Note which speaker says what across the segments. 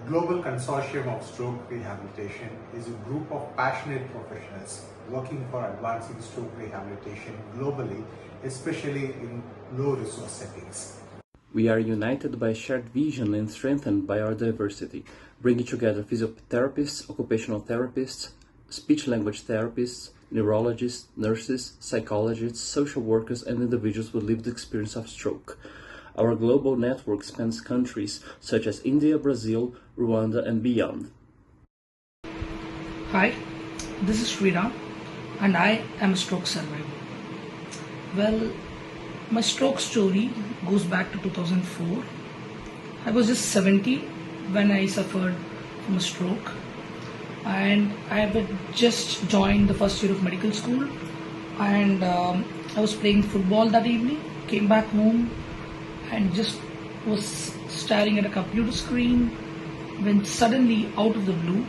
Speaker 1: Global Consortium of Stroke Rehabilitation is a group of passionate professionals working for advancing stroke rehabilitation globally, especially in low-resource settings.
Speaker 2: We are united by a shared vision and strengthened by our diversity, bringing together physiotherapists, occupational therapists, speech-language therapists, neurologists, nurses, psychologists, social workers, and individuals with lived experience of stroke. Our global network spans countries such as India, Brazil, Rwanda, and beyond.
Speaker 3: Hi, this is Sriram, and I am a stroke survivor. Well, my stroke story goes back to 2004. I was just 17 when I suffered from a stroke, and I had just joined the first year of medical school, and I was playing football that evening, came back home and just was staring at a computer screen when suddenly, out of the blue,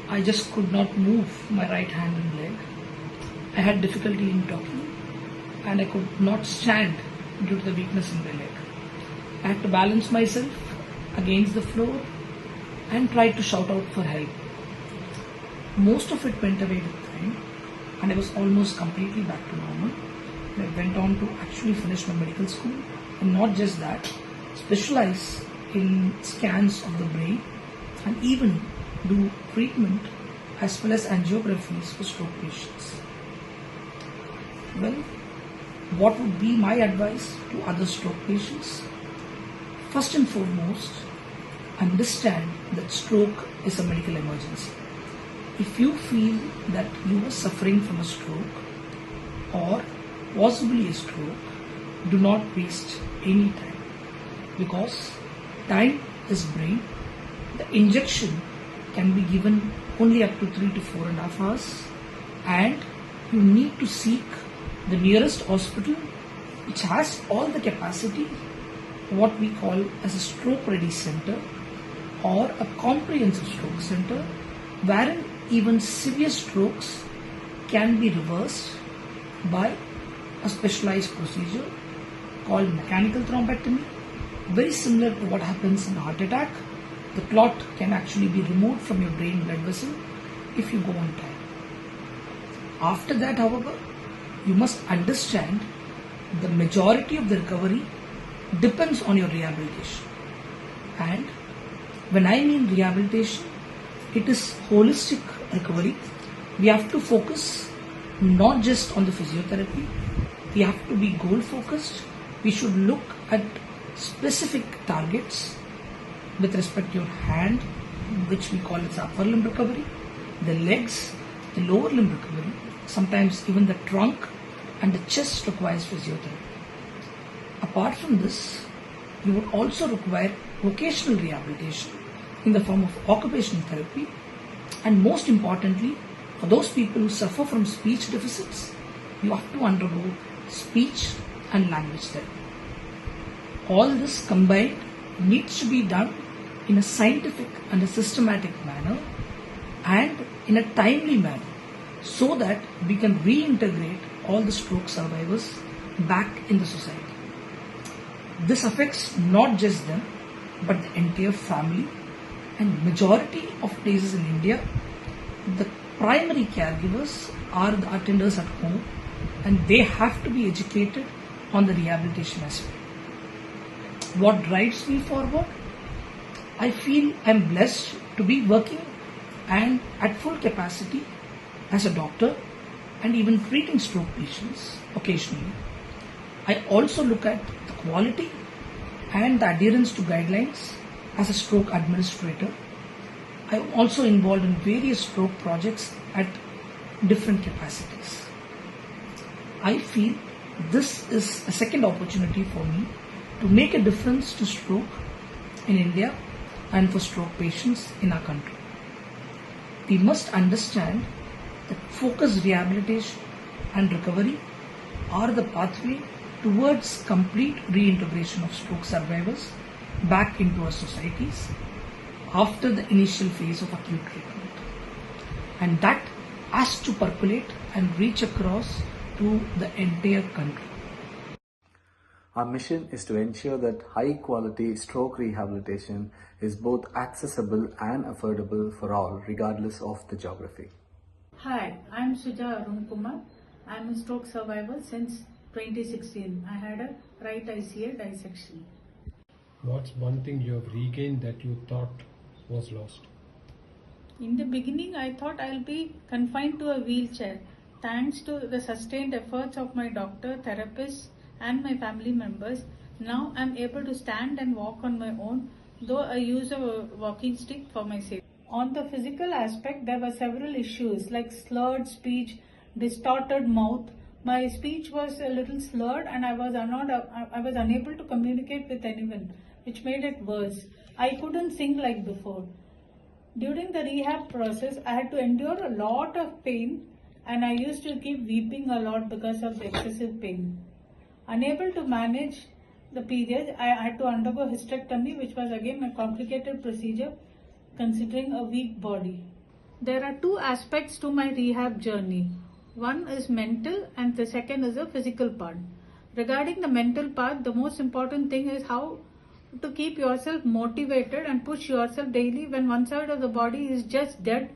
Speaker 3: I just could not move my right hand and leg. I had difficulty in talking and I could not stand due to the weakness in my leg. I had to balance myself against the floor and tried to shout out for help. Most of it went away with time and I was almost completely back to normal. I went on to actually finish my medical school, and not just that, specialize in scans of the brain and even do treatment as well as angiographies for stroke patients. Well, what would be my advice to other stroke patients? First and foremost, understand that stroke is a medical emergency. If you feel that you are suffering from a stroke or possibly a stroke, do not waste any time, because time is brain. The injection can be given only up to 3 to 4.5 hours, and you need to seek the nearest hospital which has all the capacity, what we call as a stroke ready center or a comprehensive stroke center, wherein even severe strokes can be reversed by a specialized procedure called mechanical thrombectomy. Very similar to what happens in a heart attack. The clot can actually be removed from your brain blood vessel if you go on time. After that, however, you must understand the majority of the recovery depends on your rehabilitation. And when I mean rehabilitation, it is holistic recovery. We have to focus not just on the physiotherapy. We have to be goal focused. We should look at specific targets with respect to your hand, which we call as upper limb recovery, the legs, the lower limb recovery, sometimes even the trunk and the chest requires physiotherapy. Apart from this, you would also require vocational rehabilitation in the form of occupational therapy, and most importantly, for those people who suffer from speech deficits, you have to undergo speech and language therapy. All this combined needs to be done in a scientific and a systematic manner and in a timely manner, so that we can reintegrate all the stroke survivors back in the society. This affects not just them, but the entire family, and majority of places in India, the primary caregivers are the attenders at home, and they have to be educated on the rehabilitation aspect. What drives me forward? I feel I'm blessed to be working and at full capacity as a doctor and even treating stroke patients occasionally. I also look at the quality and the adherence to guidelines as a stroke administrator. I am also involved in various stroke projects at different capacities. I feel this is a second opportunity for me to make a difference to stroke in India and for stroke patients in our country. We must understand that focused rehabilitation and recovery are the pathway towards complete reintegration of stroke survivors back into our societies after the initial phase of acute treatment. And that has to percolate and reach across to the entire country.
Speaker 4: Our mission is to ensure that high-quality stroke rehabilitation is both accessible and affordable for all, regardless of the geography.
Speaker 5: Hi, I'm Suja Arun Kumar. I'm a stroke survivor since 2016. I had a right ICA dissection.
Speaker 6: What's one thing you have regained that you thought was lost?
Speaker 5: In the beginning, I thought I'll be confined to a wheelchair. Thanks to the sustained efforts of my doctor, therapists, and my family members, now I'm able to stand and walk on my own, though I use a walking stick for my safety. On the physical aspect, there were several issues like slurred speech, distorted mouth. My speech was a little slurred and I was unable to communicate with anyone, which made it worse. I couldn't sing like before. During the rehab process, I had to endure a lot of pain and I used to keep weeping a lot because of the excessive pain. Unable to manage the period, I had to undergo hysterectomy, which was again a complicated procedure considering a weak body. There are two aspects to my rehab journey. One is mental and the second is the physical part. Regarding the mental part, the most important thing is how to keep yourself motivated and push yourself daily when one side of the body is just dead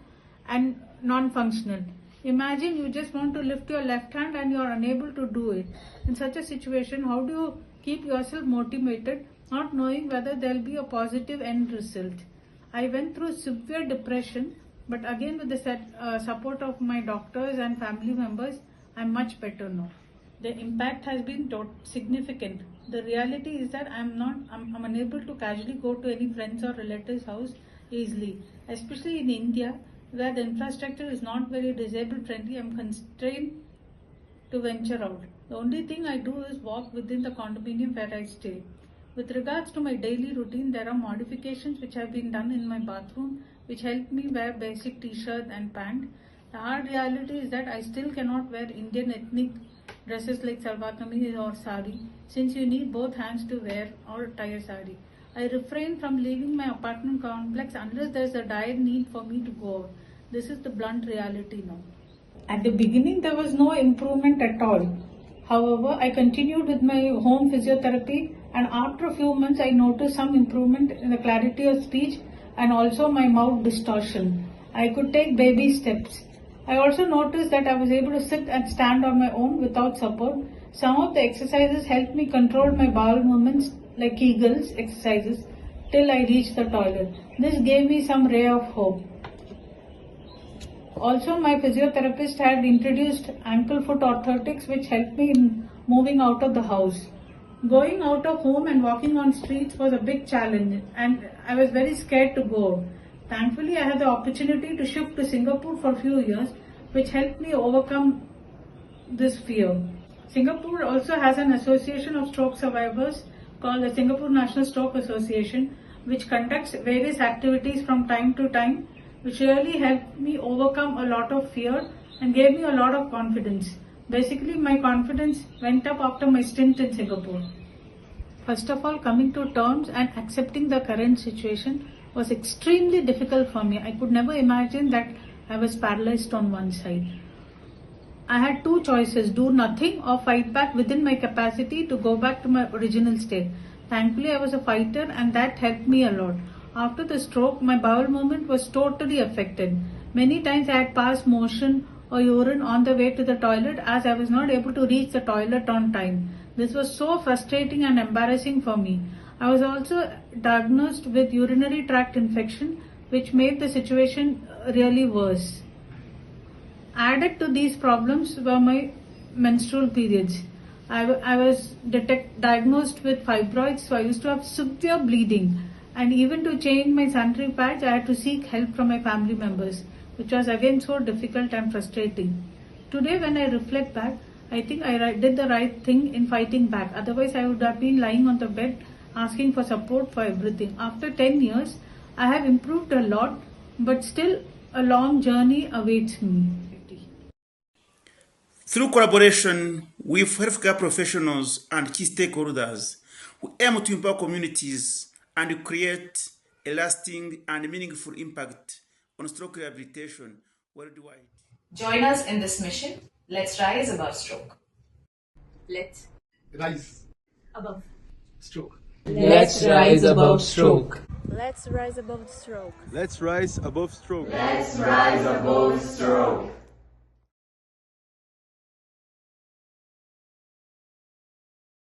Speaker 5: and non-functional. Imagine you just want to lift your left hand and you are unable to do it. In such a situation, how do you keep yourself motivated, not knowing whether there will be a positive end result? I went through severe depression, but again with the support of my doctors and family members, I'm much better now. The impact has been significant. The reality is that I'm unable to casually go to any friends or relatives' house easily, especially in India, where the infrastructure is not very disabled friendly. I'm constrained to venture out. The only thing I do is walk within the condominium where I stay. With regards to my daily routine, there are modifications which have been done in my bathroom which help me wear basic t-shirt and pant. The hard reality is that I still cannot wear Indian ethnic dresses like salwar kameez or sari, since you need both hands to wear or tie a sari. I refrain from leaving my apartment complex unless there is a dire need for me to go out. This is the blunt reality now. At the beginning, there was no improvement at all. However, I continued with my home physiotherapy, and after a few months, I noticed some improvement in the clarity of speech and also my mouth distortion. I could take baby steps. I also noticed that I was able to sit and stand on my own without support. Some of the exercises helped me control my bowel movements, like Kegels exercises, till I reached the toilet. This gave me some ray of hope. Also, my physiotherapist had introduced ankle foot orthotics which helped me in moving out of the house. Going out of home and walking on streets was a big challenge and I was very scared to go. Thankfully, I had the opportunity to shift to Singapore for a few years, which helped me overcome this fear. Singapore also has an association of stroke survivors called the Singapore National Stroke Association, which conducts various activities from time to time, which really helped me overcome a lot of fear and gave me a lot of confidence. Basically, my confidence went up after my stint in Singapore. First of all, coming to terms and accepting the current situation was extremely difficult for me. I could never imagine that I was paralyzed on one side. I had two choices, do nothing or fight back within my capacity to go back to my original state. Thankfully, I was a fighter and that helped me a lot. After the stroke, my bowel movement was totally affected. Many times I had passed motion or urine on the way to the toilet as I was not able to reach the toilet on time. This was so frustrating and embarrassing for me. I was also diagnosed with urinary tract infection, which made the situation really worse. Added to these problems were my menstrual periods. I was diagnosed with fibroids, so I used to have severe bleeding. And even to change my sanitary pads, I had to seek help from my family members, which was again so difficult and frustrating. Today, when I reflect back, I think I did the right thing in fighting back. Otherwise, I would have been lying on the bed asking for support for everything. After 10 years, I have improved a lot, but still a long journey awaits me.
Speaker 7: Through collaboration with healthcare professionals and key stakeholders, we aim to empower communities and create a lasting and meaningful impact on stroke rehabilitation worldwide.
Speaker 8: Join us in this mission. Let's rise above stroke.
Speaker 9: Let's
Speaker 6: Rise
Speaker 8: above
Speaker 3: stroke.
Speaker 9: Let's rise above stroke.
Speaker 10: Let's rise above stroke.
Speaker 11: Let's rise above stroke.
Speaker 12: Let's rise above stroke.